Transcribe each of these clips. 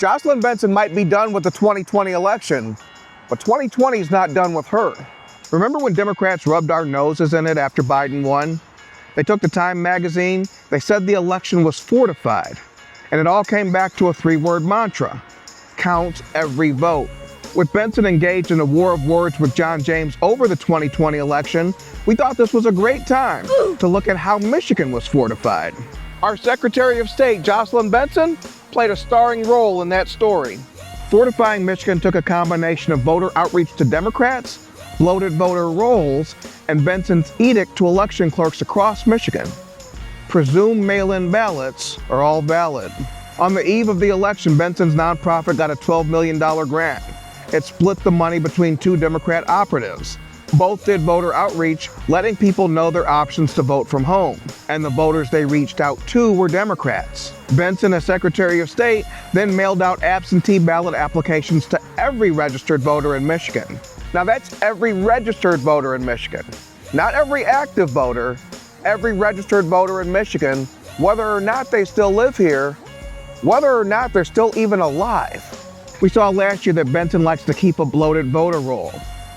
Jocelyn Benson might be done with the 2020 election, but 2020 is not done with her. Remember when Democrats rubbed our noses in it after Biden won? They took to Time magazine, they said the election was fortified, and it all came back to a three-word mantra: count every vote. With Benson engaged in a war of words with John James over the 2020 election, we thought this was a great time to look at how Michigan was fortified. Our Secretary of State, Jocelyn Benson, played a starring role in that story. Fortifying Michigan took a combination of voter outreach to Democrats, bloated voter rolls, and Benson's edict to election clerks across Michigan. Presumed mail-in ballots are all valid. On the eve of the election, Benson's nonprofit got a $12 million grant. It split the money between two Democrat operatives. Both did voter outreach, letting people know their options to vote from home. And the voters they reached out to were Democrats. Benson, as Secretary of State, then mailed out absentee ballot applications to every registered voter in Michigan. Now that's every registered voter in Michigan. Not every active voter, every registered voter in Michigan, whether or not they still live here, whether or not they're still even alive. We saw last year that Benson likes to keep a bloated voter roll.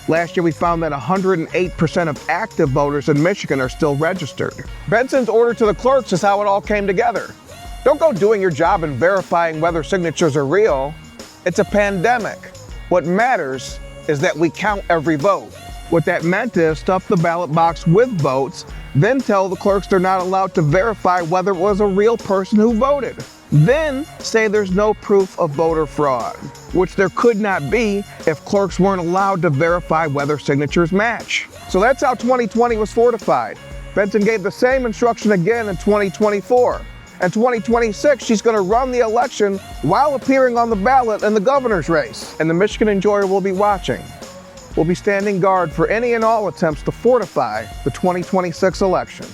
Last year we found that 108% of active voters in Michigan are still registered. Benson's order to the clerks is how it all came together. Don't go doing your job and verifying whether signatures are real. It's a pandemic. What matters is that we count every vote. What that meant is stuff the ballot box with votes, then tell the clerks they're not allowed to verify whether it was a real person who voted. Then say there's no proof of voter fraud, which there could not be if clerks weren't allowed to verify whether signatures match. So that's how 2020 was fortified. Benson gave the same instruction again in 2024. In 2026, she's going to run the election while appearing on the ballot in the governor's race. And the Michigan Enjoyer will be watching. We'll be standing guard for any and all attempts to fortify the 2026 election.